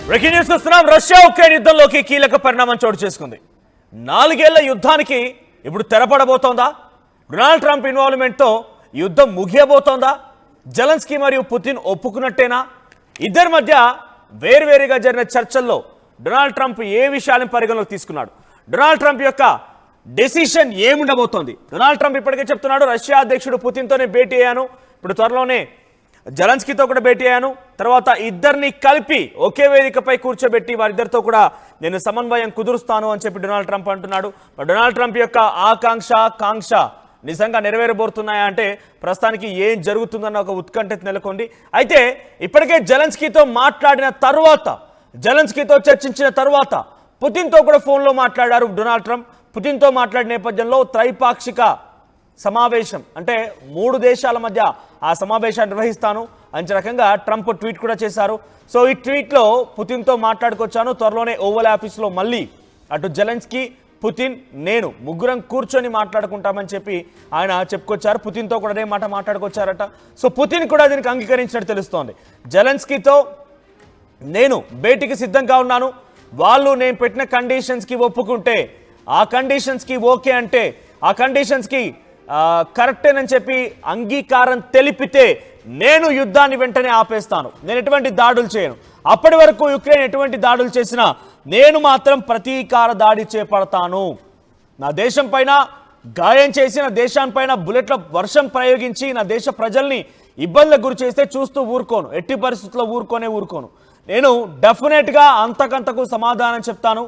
Breaking news చూస్తున్నాం. Russia Ukraine యుద్ధంలోకి కీలక పరిణామం చోటు చేసుకుంది. 4 ఏళ్ల యుద్ధానికి ఇప్పుడు తెరపడబోతోందా? డొనాల్డ్ ట్రంప్ ఇన్వాల్వ్మెంట్తో యుద్ధం ముగియబోతోందా? జెలెన్స్కీ మరియు పుతిన్ ఒప్పుకున్నట్టేనా? ఇద్దరి మధ్య వేర్వేరుగా జరిగిన చర్చల్లో డొనాల్డ్ ట్రంప్ ఏ విషయాలను పరిగణలోకి తీసుకున్నాడు? డొనాల్డ్ ట్రంప్ యొక్క డెసిషన్ ఏముండబోతోంది? డొనాల్డ్ ట్రంప్ ఇప్పటికే చెప్తున్నాడు, రష్యా అధ్యక్షుడు పుతిన్తోనే భేటీ అయ్యాను, ఇప్పుడు త్వరలోనే జెలెన్స్కీతో కూడా భేటీ అయ్యాను, తర్వాత ఇద్దరిని కలిపి ఒకే వేదికపై కూర్చోబెట్టి వారిద్దరితో కూడా నేను సమన్వయం కుదురుస్తాను అని చెప్పి డొనాల్డ్ ట్రంప్ అంటున్నాడు. డొనాల్డ్ ట్రంప్ యొక్క కాంక్ష నిజంగా నెరవేరబోతున్నాయా అంటే ప్రస్తుతానికి ఏం జరుగుతుందన్న ఒక ఉత్కంఠ నెలకొంది. అయితే ఇప్పటికే జెలెన్స్కీతో మాట్లాడిన తర్వాత, జెలెన్స్కీతో చర్చించిన తర్వాత పుతిన్తో కూడా ఫోన్లో మాట్లాడారు డొనాల్డ్ ట్రంప్. పుతిన్తో మాట్లాడిన నేపథ్యంలో త్రైపాక్షిక సమావేశం అంటే 3 దేశాల మధ్య ఆ సమావేశాన్ని నిర్వహిస్తాను అని రకంగా ట్రంప్ ట్వీట్ కూడా చేశారు. సో ఈ ట్వీట్లో పుతిన్తో మాట్లాడుకొచ్చాను, త్వరలోనే ఓవల్ ఆఫీస్లో మళ్ళీ అటు జెలెన్స్కీ, పుతిన్, నేను ముగ్గురం కూర్చొని మాట్లాడుకుంటామని చెప్పి ఆయన చెప్పుకొచ్చారు. పుతిన్తో కూడా అదే మాట మాట్లాడుకొచ్చారట. సో పుతిన్ కూడా దీనికి అంగీకరించినట్టు తెలుస్తోంది. జెలెన్స్కీతో నేను భేటీకి సిద్ధంగా ఉన్నాను, వాళ్ళు నేను పెట్టిన కండిషన్స్కి ఒప్పుకుంటే, ఆ కండిషన్స్కి ఓకే అంటే, ఆ కండిషన్స్కి కరెక్టేనని చెప్పి అంగీకారం తెలిపితే నేను యుద్ధాన్ని వెంటనే ఆపేస్తాను, నేను ఎటువంటి దాడులు చేయను, అప్పటి వరకు యుక్రెయిన్ ఎటువంటి దాడులు చేసినా నేను మాత్రం ప్రతీకార దాడి చేపడతాను, నా దేశం పైన గాయం చేసి నా దేశానిపైన బుల్లెట్ల వర్షం ప్రయోగించి నా దేశ ప్రజల్ని ఇబ్బందులకు గురి చేస్తే చూస్తూ ఊరుకోను, ఎట్టి పరిస్థితుల్లో ఊరుకోను, నేను డెఫినెట్గా అంతకంతకు సమాధానం చెప్తాను.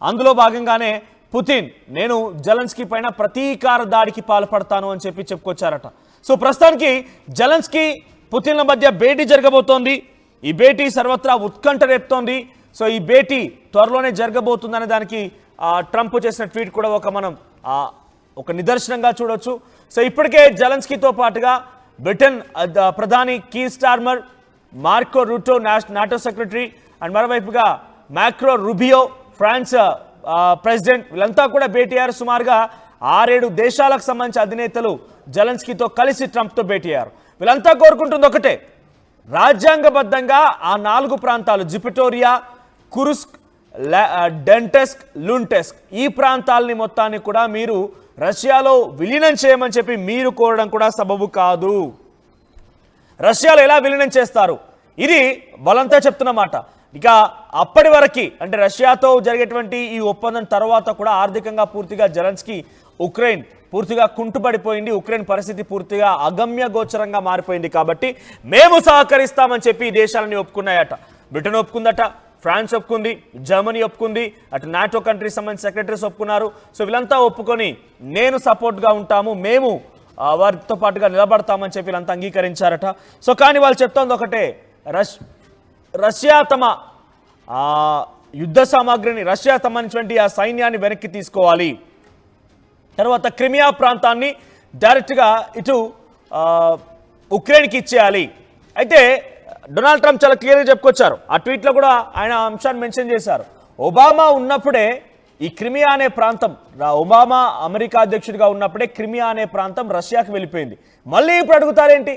అందులో భాగంగానే పుతిన్ నేను జెలెన్స్కీ పైన ప్రతీకార దాడికి పాల్పడతాను అని చెప్పి చెప్పుకొచ్చారట. సో ప్రస్తుతానికి జెలెన్స్కీ పుతిన్ల మధ్య భేటీ జరగబోతోంది. ఈ భేటీ సర్వత్రా ఉత్కంఠ రేపుతోంది. సో ఈ భేటీ త్వరలోనే జరగబోతుందనే దానికి ట్రంప్ చేసిన ట్వీట్ కూడా ఒక నిదర్శనంగా చూడొచ్చు. సో ఇప్పటికే జెలెన్స్కీతో పాటుగా బ్రిటన్ ప్రధాని Keir Starmer, Mark Rutte NATO secretary and మరోవైపుగా మ్యాక్రో రూబియో ఫ్రాన్స్ ప్రెసిడెంట్, వీళ్ళంతా కూడా భేటీ అయ్యారు. సుమారుగా 6-7 దేశాలకు సంబంధించిన అధినేతలు జెలెన్స్కీతో కలిసి ట్రంప్తో భేటీ అయ్యారు. వీళ్ళంతా కోరుకుంటుంది ఒకటే, రాజ్యాంగబద్ధంగా ఆ 4 ప్రాంతాలు జిపిటోరియా, కురుస్క్, డెంటెస్క్, లుంటెస్క్ ఈ ప్రాంతాలని మొత్తాన్ని కూడా మీరు రష్యాలో విలీనం చేయమని చెప్పి మీరు కోరడం కూడా సబబు కాదు. రష్యాలో ఎలా విలీనం చేస్తారు, ఇది వాళ్ళంతా చెప్తున్నమాట. ఇక అప్పటి వరకు అంటే రష్యాతో జరిగేటువంటి ఈ ఒప్పందం తర్వాత కూడా ఆర్థికంగా పూర్తిగా జెలెన్స్కీ ఉక్రెయిన్ పూర్తిగా కుంటుపడిపోయింది, ఉక్రెయిన్ పరిస్థితి పూర్తిగా అగమ్య గోచరంగా మారిపోయింది. కాబట్టి మేము సహకరిస్తామని చెప్పి ఈ దేశాలని ఒప్పుకున్నాయట. బ్రిటన్ ఒప్పుకుందట, ఫ్రాన్స్ ఒప్పుకుంది, జర్మనీ ఒప్పుకుంది, అటు నాటో కంట్రీస్ సంబంధించిన సెక్రటరీస్ ఒప్పుకున్నారు. సో వీళ్ళంతా ఒప్పుకొని నేను సపోర్ట్గా ఉంటాము, మేము వారితో పాటుగా నిలబడతామని చెప్పి వీళ్ళంతా అంగీకరించారట. సో కానీ వాళ్ళు చెప్తోంది ఒకటే, రష్యా తమ యుద్ధ సామాగ్రిని, రష్యా సంబంధించినటువంటి ఆ సైన్యాన్ని వెనక్కి తీసుకోవాలి, తర్వాత క్రిమియా ప్రాంతాన్ని డైరెక్ట్గా ఇటు ఉక్రెయిన్కి ఇచ్చేయాలి. అయితే డొనాల్డ్ ట్రంప్ చాలా క్లియర్గా చెప్పుకొచ్చారు. ఆ ట్వీట్లో కూడా ఆయన అంశాన్ని మెన్షన్ చేశారు. ఒబామా ఉన్నప్పుడే ఈ క్రిమియా అనే ప్రాంతం, ఒబామా అమెరికా అధ్యక్షుడిగా ఉన్నప్పుడే క్రిమియా అనే ప్రాంతం రష్యాకి వెళ్ళిపోయింది. మళ్ళీ ఇప్పుడు అడుగుతారేంటి?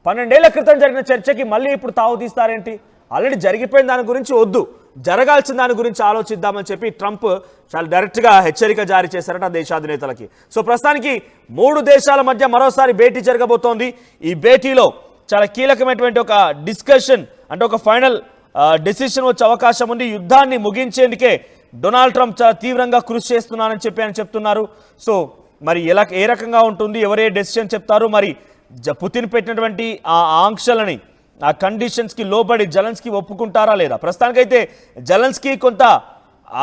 12 ఏళ్ల క్రితం జరిగిన చర్చకి మళ్ళీ ఇప్పుడు తావు తీస్తారేంటి? ఆల్రెడీ జరిగిపోయిన దాని గురించి వద్దు, జరగాల్సిన దాని గురించి ఆలోచిద్దామని చెప్పి ట్రంప్ చాలా డైరెక్ట్గా హెచ్చరిక జారీ చేశారట ఆ దేశాధినేతలకి. సో ప్రస్తుతానికి 3 దేశాల మధ్య మరోసారి భేటీ జరగబోతోంది. ఈ భేటీలో చాలా కీలకమైనటువంటి ఒక డిస్కషన్ అంటే ఒక ఫైనల్ డెసిషన్ వచ్చే అవకాశం ఉంది. యుద్ధాన్ని ముగించేందుకే డొనాల్డ్ ట్రంప్ చాలా తీవ్రంగా కృషి చేస్తున్నానని చెప్పి ఆయన చెప్తున్నారు. సో మరి ఏ రకంగా ఉంటుంది, ఎవరే డెసిషన్ చెప్తారు, మరి పుతిన్ పెట్టినటువంటి ఆ ఆంక్షలని, ఆ కండిషన్స్కి లోబడి జెలెన్స్కీ ఒప్పుకుంటారా లేదా? ప్రస్తుతానికైతే జెలెన్స్కీ కొంత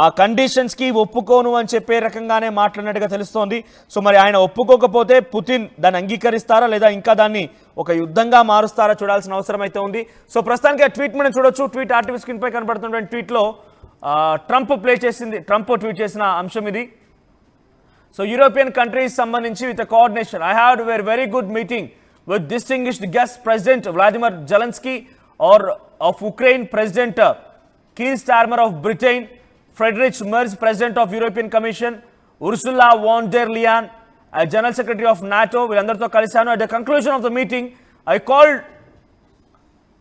ఆ కండిషన్స్కి ఒప్పుకోను అని చెప్పే రకంగానే మాట్లాడినట్టుగా తెలుస్తోంది. సో మరి ఆయన ఒప్పుకోకపోతే పుతిన్ దాన్ని అంగీకరిస్తారా లేదా ఇంకా దాన్ని ఒక యుద్ధంగా మారుస్తారా చూడాల్సిన అవసరం అయితే ఉంది. సో ప్రస్తుతానికి ఆ ట్వీట్ మనం చూడొచ్చు. ట్వీట్ ఆర్టీవీ స్క్రీన్పై కనబడుతున్నటువంటి ట్వీట్లో ట్రంప్ ట్వీట్ చేసిన అంశం ఇది. సో యూరోపియన్ కంట్రీస్ సంబంధించి with coordination I had very good meeting with distinguished guest President Vladimir Zelensky of Ukraine, President Keir Starmer of Britain, Friedrich Merz, President of European Commission, Ursula von der Leyen, General Secretary of NATO, వీళ్ళందరితో కలిశాను. At the conclusion of the meeting, I called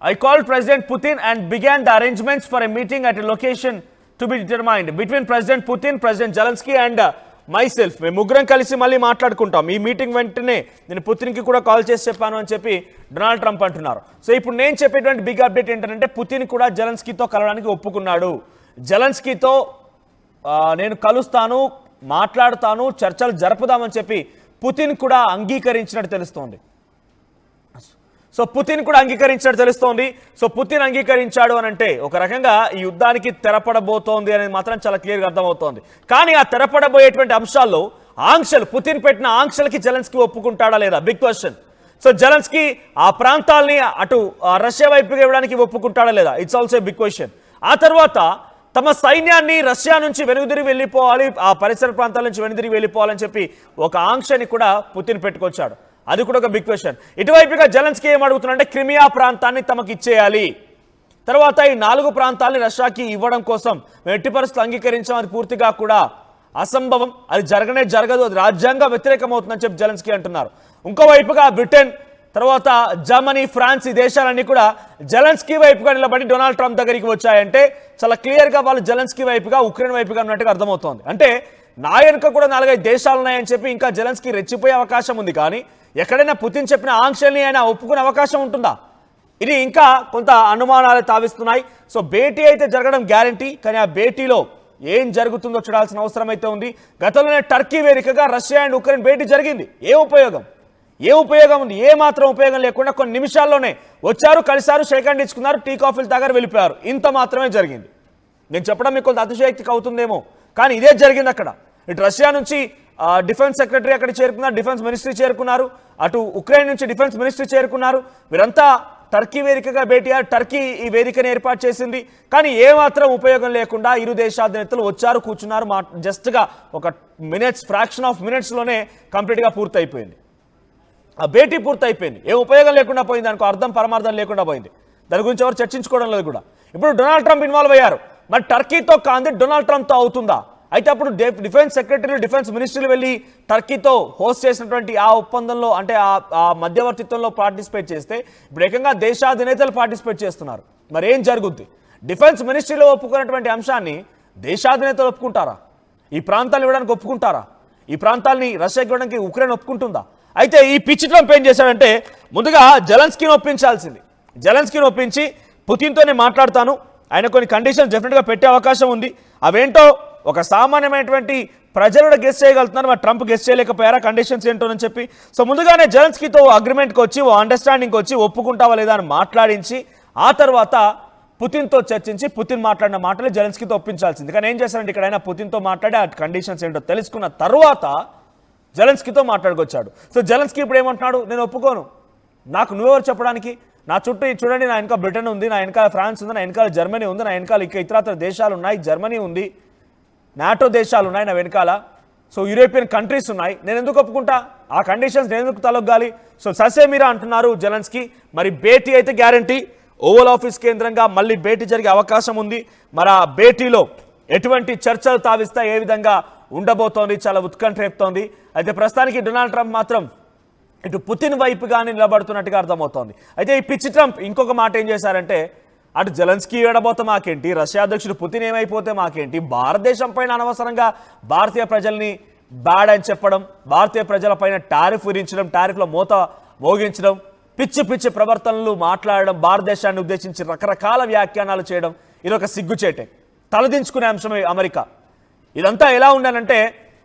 I called President Putin and began the arrangements for a meeting at a location to be determined between President Putin, President Zelensky and myself. మేము ముగ్గురం కలిసి మళ్ళీ మాట్లాడుకుంటాం. ఈ meeting వెంటనే నేను పుతిన్కి కూడా call చేసి చెప్పాను అని చెప్పి డొనాల్డ్ ట్రంప్ అంటున్నారు. సో ఇప్పుడు నేను చెప్పేటువంటి బిగ్ అప్డేట్ ఏంటంటే పుతిన్ కూడా జెలెన్స్కీతో కలవడానికి ఒప్పుకున్నాడు. జెలెన్స్కీతో నేను కలుస్తాను, మాట్లాడతాను, చర్చలు జరుపుదామని చెప్పి పుతిన్ కూడా అంగీకరించినట్టు తెలుస్తోంది. సో పుతిన్ కూడా అంగీకరించినట్టు తెలుస్తోంది. సో పుతిన్ అంగీకరించాడు అని అంటే ఒక రకంగా ఈ యుద్ధానికి తెరపడబోతోంది అనేది మాత్రం చాలా క్లియర్గా అర్థమవుతోంది. కానీ ఆ తెరపడబోయేటువంటి అంశాల్లో ఆంక్షలు, పుతిన్ పెట్టిన ఆంక్షలకి జెలెన్స్కీ ఒప్పుకుంటాడా లేదా బిగ్ క్వశ్చన్. సో జెలెన్స్కీ ఆ ప్రాంతాలని అటు రష్యా వైపుగా ఇవ్వడానికి ఒప్పుకుంటాడా లేదా, ఇట్స్ ఆల్సో బిగ్ క్వశ్చన్. ఆ తర్వాత తమ సైన్యాన్ని రష్యా నుంచి వెనుదిరిగి వెళ్ళిపోవాలి, ఆ పరిసర ప్రాంతాల నుంచి వెనుదిరిగి వెళ్ళిపోవాలని చెప్పి ఒక ఆంక్షని కూడా పుతిన్ పెట్టుకొచ్చాడు. అది కూడా ఒక బిగ్ క్వశ్చన్. ఇటువైపుగా జెలెన్స్కీ ఏం అడుగుతున్నాడంటే క్రిమియా ప్రాంతాన్ని తమకు ఇచ్చేయాలి, తర్వాత ఈ 4 ప్రాంతాలని రష్యాకి ఇవ్వడం కోసం మేము ఎట్టి పరిస్థితులు అంగీకరించాం, అది పూర్తిగా కూడా అసంభవం, అది జరగదు, అది రాజ్యాంగ వ్యతిరేకమవుతుందని చెప్పి జెలెన్స్కీ అంటున్నారు. ఇంకోవైపుగా బ్రిటన్, తర్వాత జర్మనీ, ఫ్రాన్స్ ఈ దేశాలన్నీ కూడా జెలెన్స్కీ వైపుగా నిలబడి డొనాల్డ్ ట్రంప్ దగ్గరికి వచ్చాయంటే చాలా క్లియర్గా వాళ్ళు జెలెన్స్కీ వైపుగా, ఉక్రెయిన్ వైపుగా ఉన్నట్టుగా అర్థమవుతోంది. అంటే నా వెనుక కూడా 4-5 దేశాలు ఉన్నాయని చెప్పి ఇంకా జెలెన్స్కీ రెచ్చిపోయే అవకాశం ఉంది. కానీ ఎక్కడైనా పుతిన్ చెప్పిన ఆంక్షల్ని ఆయన ఒప్పుకునే అవకాశం ఉంటుందా, ఇది ఇంకా కొంత అనుమానాలు తావిస్తున్నాయి. సో భేటీ అయితే జరగడం గ్యారంటీ, కానీ ఆ భేటీలో ఏం జరుగుతుందో చూడాల్సిన అవసరం అయితే ఉంది. గతంలోనే టర్కీ వేదికగా రష్యా అండ్ ఉక్రెయిన్ భేటీ జరిగింది. ఏ ఉపయోగం ఉంది? ఏ మాత్రం ఉపయోగం లేకుండా కొన్ని నిమిషాల్లోనే వచ్చారు, కలిశారు, షేక్ హ్యాండ్ ఇచ్చుకున్నారు, టీ కాఫీలు తాగారు, వెళ్ళిపోయారు. ఇంత మాత్రమే జరిగింది. నేను చెప్పడం మీకు కొంత అతిశయోక్తి అవుతుందేమో, కానీ ఇదే జరిగింది అక్కడ. ఇటు రష్యా నుంచి డిఫెన్స్ సెక్రటరీ అక్కడ చేరుకున్నారు, డిఫెన్స్ మినిస్ట్రీ చేరుకున్నారు, అటు ఉక్రెయిన్ నుంచి డిఫెన్స్ మినిస్ట్రీ చేరుకున్నారు. వీరంతా టర్కీ వేదికగా భేటీ అయ్యారు. టర్కీ ఈ వేదికను ఏర్పాటు చేసింది. కానీ ఏమాత్రం ఉపయోగం లేకుండా ఇరు దేశాధినేతలు వచ్చారు, కూర్చున్నారు, జస్ట్గా ఒక ఫ్రాక్షన్ ఆఫ్ మినిట్స్లోనే కంప్లీట్గా పూర్తయిపోయింది. ఆ భేటీ పూర్తయిపోయింది. ఏం ఉపయోగం లేకుండా పోయింది, దానికి అర్థం పరమార్థం లేకుండా పోయింది. దాని గురించి ఎవరు చర్చించుకోవడం లేదు కూడా. ఇప్పుడు డొనాల్డ్ ట్రంప్ ఇన్వాల్వ్ అయ్యారు. మరి టర్కీతో కాంది డొనాల్డ్ ట్రంప్తో అవుతుందా? అయితే అప్పుడు డిఫెన్స్ సెక్రటరీలు, డిఫెన్స్ మినిస్టర్లు వెళ్ళి టర్కీతో హోస్ట్ చేసినటువంటి ఆ ఒప్పందంలో, అంటే ఆ మధ్యవర్తిత్వంలో పార్టిసిపేట్ చేస్తే ఇప్పుడు ఏకంగా దేశాధినేతలు పార్టిసిపేట్ చేస్తున్నారు. మరి ఏం జరుగుద్ది? డిఫెన్స్ మినిస్ట్రీలో ఒప్పుకున్నటువంటి అంశాన్ని దేశాధినేతలు ఒప్పుకుంటారా? ఈ ప్రాంతాలు ఇవ్వడానికి ఒప్పుకుంటారా? ఈ ప్రాంతాలని రష్యాకి ఇవ్వడానికి ఉక్రెయిన్ ఒప్పుకుంటుందా? అయితే ఈ పిచ్చి ట్రంప్ ఏం చేశాడంటే ముందుగా జెలెన్స్కీని ఒప్పించాల్సింది. జెలెన్స్కీని ఒప్పించి పుతిన్తోనే మాట్లాడతాను, ఆయన కొన్ని కండిషన్స్ డెఫినెట్గా పెట్టే అవకాశం ఉంది. అవేంటో ఒక సామాన్యమైనటువంటి ప్రజలు గెస్ట్ చేయగలుగుతున్నారు, మరి ట్రంప్ గెస్ట్ చేయలేకపోయారా కండిషన్స్ ఏంటోనని చెప్పి. సో ముందుగానే జెలెన్స్కీతో అగ్రిమెంట్కి వచ్చి, అండర్స్టాండింగ్కి వచ్చి, ఒప్పుకుంటావా లేదా అని మాట్లాడించి, ఆ తర్వాత పుతిన్తో చర్చించి పుతిన్ మాట్లాడిన మాటలు జెలెన్స్కీతో ఒప్పించాల్సింది. కానీ ఏం చేశారంటే ఇక్కడ ఆయన పుతిన్తో మాట్లాడి ఆ కండిషన్స్ ఏంటో తెలుసుకున్న తర్వాత జెలెన్స్కీతో మాట్లాడుకొచ్చాడు. సో జెలెన్స్కీ ఇప్పుడు ఏమంటున్నాడు, నేను ఒప్పుకోను, నాకు నువ్వెవరు చెప్పడానికి, నా చుట్టూ చూడండి, నా వెనకాల బ్రిటన్ ఉంది, నా వెనకాల ఫ్రాన్స్ ఉంది, నా వెనకాల జర్మనీ ఉంది, నా వెనకాల ఇంకా ఇతరత్ర దేశాలు ఉన్నాయి, జర్మనీ ఉంది, నాటో దేశాలు ఉన్నాయి నా వెనకాల, సో యూరోపియన్ కంట్రీస్ ఉన్నాయి, నేను ఎందుకు ఒప్పుకుంటా, ఆ కండిషన్స్ నేను ఎందుకు తలొగ్గాలి. సో ససేమిరా అంటున్నారు జెలెన్స్కీ. మరి భేటీ అయితే గ్యారంటీ, ఓవల్ ఆఫీస్ కేంద్రంగా మళ్ళీ భేటీ జరిగే అవకాశం ఉంది. మరి ఆ భేటీలో ఎటువంటి చర్చలు తావిస్తా, ఏ విధంగా ఉండబోతోంది, చాలా ఉత్కంఠ రేపుతోంది. అయితే ప్రస్తుతానికి డొనాల్డ్ ట్రంప్ మాత్రం ఇటు పుతిన్ వైపుగానే నిలబడుతున్నట్టుగా అర్థమవుతోంది. అయితే ఈ పిచ్చి ట్రంప్ ఇంకొక మాట ఏం చేశారంటే, అటు జెలెన్స్కీ ఏడబోతే మాకేంటి, రష్యా అధ్యక్షుడు పుతిన్ ఏమైపోతే మాకేంటి, భారతదేశం పైన అనవసరంగా భారతీయ ప్రజల్ని బ్యాడ్ అని చెప్పడం, భారతీయ ప్రజల పైన టారిఫ్ విధించడం, టారిఫ్ల మూత మోగించడం, పిచ్చి పిచ్చి ప్రవర్తనలు మాట్లాడడం, భారతదేశాన్ని ఉద్దేశించి రకరకాల వ్యాఖ్యానాలు చేయడం, ఇది ఒక సిగ్గుచేటే, తలదించుకునే అంశమే అమెరికా. ఇదంతా ఎలా ఉండాలంటే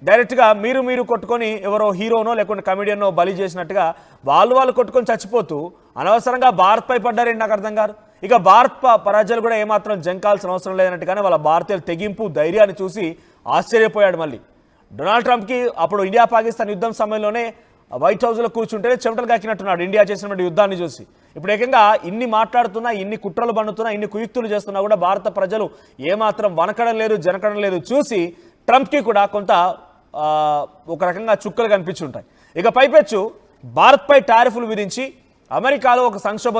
డైరెక్ట్గా మీరు కొట్టుకొని ఎవరో హీరోనో లేకుంటే కమెడియన్నో బలి చేసినట్టుగా వాళ్ళు కొట్టుకొని చచ్చిపోతూ అనవసరంగా భారత్పై పడ్డారేంటి నాకు అర్థం కాదు. ఇక భారత్ ప్రజలు కూడా ఏమాత్రం జంకాల్సిన అవసరం లేదన్నట్టుగానే వాళ్ళ భారతీయుల తెగింపు, ధైర్యాన్ని చూసి ఆశ్చర్యపోయాడు. మళ్ళీ డొనాల్డ్ ట్రంప్కి అప్పుడు ఇండియా పాకిస్తాన్ యుద్ధం సమయంలోనే వైట్ హౌస్లో కూర్చుంటేనే చెమటలు కాకినట్టున్నాడు యుద్ధం చేసినటువంటి యుద్ధాన్ని చూసి. ఇప్పుడు ఏకంగా ఇన్ని మాట్లాడుతున్నా, ఇన్ని కుట్రలు బండుతున్నా, ఇన్ని కుయుక్తులు చేస్తున్నా కూడా భారత ప్రజలు ఏమాత్రం వనకడం లేదు, జనకడం లేదు చూసి ట్రంప్కి కూడా కొంత ఒక రకంగా చుక్కలు కనిపించి ఉంటాయి. ఇక పైపెచ్చు భారత్పై టారిఫ్లు విధించి అమెరికాలో ఒక సంక్షోభం